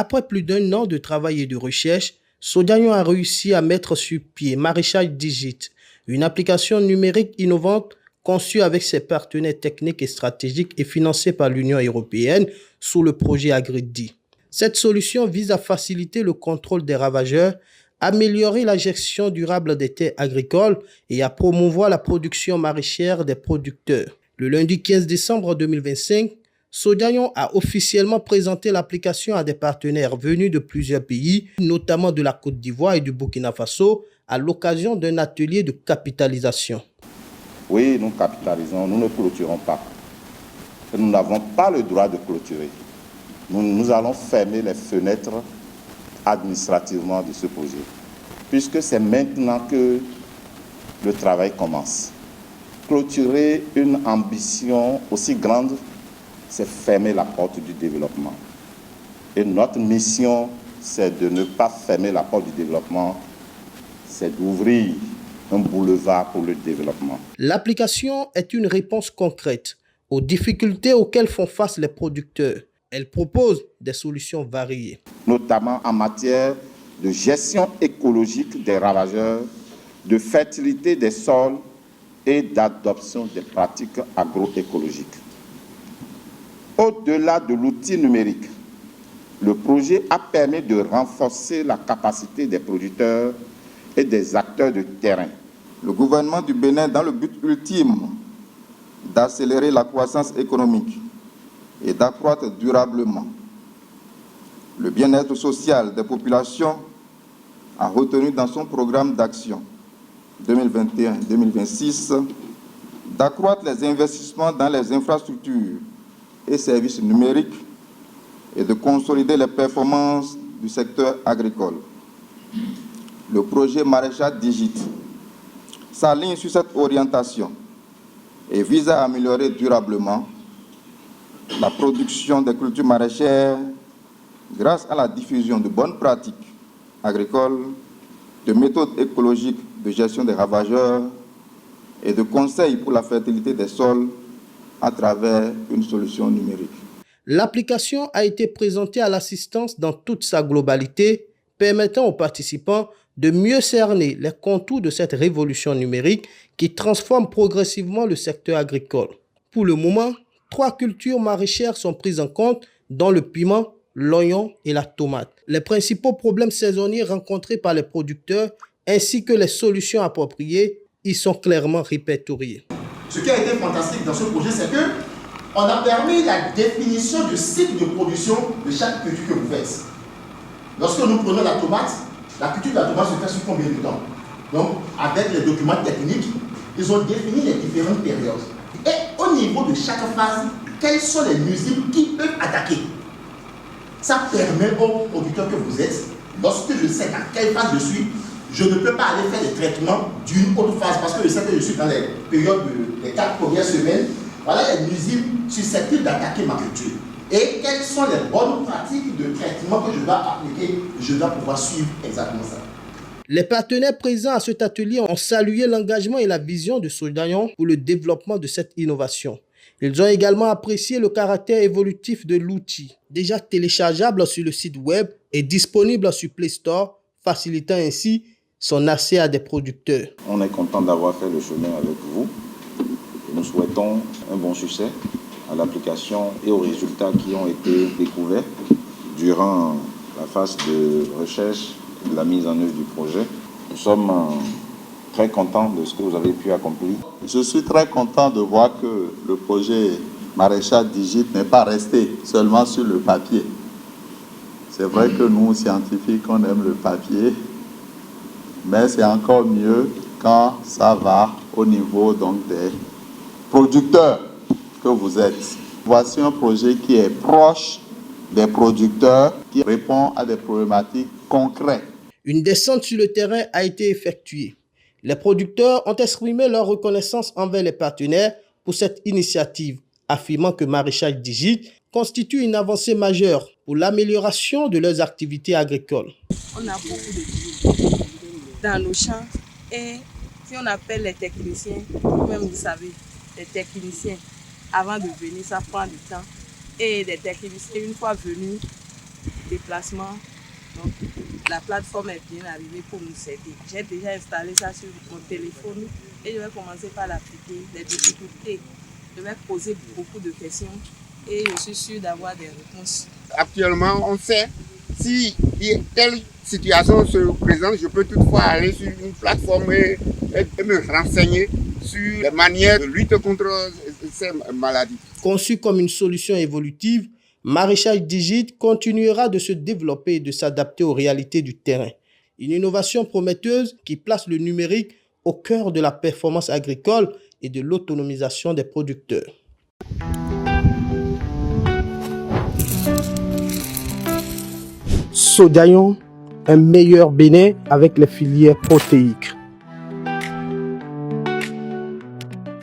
Après plus d'un an de travail et de recherche, Sodiayon a réussi à mettre sur pied Maraîchage Digit, une application numérique innovante conçue avec ses partenaires techniques et stratégiques et financée par l'Union européenne sous le projet Agridi. Cette solution vise à faciliter le contrôle des ravageurs, améliorer la gestion durable des terres agricoles et à promouvoir la production maraîchère des producteurs. Le lundi 15 décembre 2025, Sodiayon a officiellement présenté l'application à des partenaires venus de plusieurs pays, notamment de la Côte d'Ivoire et du Burkina Faso, à l'occasion d'un atelier de capitalisation. Oui, nous capitalisons, nous ne clôturons pas. Nous n'avons pas le droit de clôturer. Nous allons fermer les fenêtres administrativement de ce projet, puisque c'est maintenant que le travail commence. Clôturer une ambition aussi grande, c'est fermer la porte du développement. Et notre mission, c'est de ne pas fermer la porte du développement, c'est d'ouvrir un boulevard pour le développement. L'application est une réponse concrète aux difficultés auxquelles font face les producteurs. Elle propose des solutions variées. Notamment en matière de gestion écologique des ravageurs, de fertilité des sols et d'adoption des pratiques agroécologiques. Au-delà de l'outil numérique, le projet a permis de renforcer la capacité des producteurs et des acteurs de terrain. Le gouvernement du Bénin, dans le but ultime d'accélérer la croissance économique et d'accroître durablement le bien-être social des populations, a retenu dans son programme d'action 2021-2026 d'accroître les investissements dans les infrastructures et services numériques et de consolider les performances du secteur agricole. Le projet Maraîchage Digit s'aligne sur cette orientation et vise à améliorer durablement la production des cultures maraîchères grâce à la diffusion de bonnes pratiques agricoles, de méthodes écologiques de gestion des ravageurs et de conseils pour la fertilité des sols à travers une solution numérique. L'application a été présentée à l'assistance dans toute sa globalité, permettant aux participants de mieux cerner les contours de cette révolution numérique qui transforme progressivement le secteur agricole. Pour le moment, 3 cultures maraîchères sont prises en compte, dont le piment, l'oignon et la tomate. Les principaux problèmes saisonniers rencontrés par les producteurs ainsi que les solutions appropriées y sont clairement répertoriés. Ce qui a été fantastique dans ce projet, c'est qu'on a permis la définition du cycle de production de chaque culture que vous faites. Lorsque nous prenons la tomate, la culture de la tomate se fait sur combien de temps? Donc, avec les documents techniques, ils ont défini les différentes périodes. Et au niveau de chaque phase, quels sont les nuisibles qui peuvent attaquer? Ça permet aux producteurs que vous êtes, lorsque je sais dans quelle phase je suis, je ne peux pas aller faire des traitements d'une autre phase parce que je sais que je suis dans les périodes des 4 premières semaines. Voilà les nuisibles susceptibles d'attaquer ma culture. Et quelles sont les bonnes pratiques de traitement que je dois appliquer? Je dois pouvoir suivre exactement ça. Les partenaires présents à cet atelier ont salué l'engagement et la vision de Sodiayon pour le développement de cette innovation. Ils ont également apprécié le caractère évolutif de l'outil, déjà téléchargeable sur le site web et disponible sur Play Store, facilitant ainsi son accès à des producteurs. On est content d'avoir fait le chemin avec vous. Nous souhaitons un bon succès à l'application et aux résultats qui ont été découverts durant la phase de recherche et de la mise en œuvre du projet. Nous sommes très contents de ce que vous avez pu accomplir. Je suis très content de voir que le projet Maraîchage Digit n'est pas resté seulement sur le papier. C'est vrai que nous, scientifiques, on aime le papier, mais c'est encore mieux quand ça va au niveau donc des producteurs que vous êtes. Voici un projet qui est proche des producteurs, qui répond à des problématiques concrètes. Une descente sur le terrain a été effectuée. Les producteurs ont exprimé leur reconnaissance envers les partenaires pour cette initiative, affirmant que Maraîchage Digit constitue une avancée majeure pour l'amélioration de leurs activités agricoles. On a beaucoup de boulot dans nos champs et si on appelle les techniciens, vous-même vous savez, les techniciens, avant de venir, ça prend du temps. Et les techniciens, une fois venus, déplacement. Donc, la plateforme est bien arrivée pour nous aider. J'ai déjà installé ça sur mon téléphone et je vais commencer par l'appliquer. Les difficultés, je vais poser beaucoup de questions et je suis sûre d'avoir des réponses. Actuellement, on sait si telle situation se présente, je peux toutefois aller sur une plateforme et me renseigner sur les manières de lutter contre ces maladies. Conçu comme une solution évolutive, Maraîchage Digit continuera de se développer et de s'adapter aux réalités du terrain. Une innovation prometteuse qui place le numérique au cœur de la performance agricole et de l'autonomisation des producteurs. Sodiayon, un meilleur Bénin avec les filières protéiques.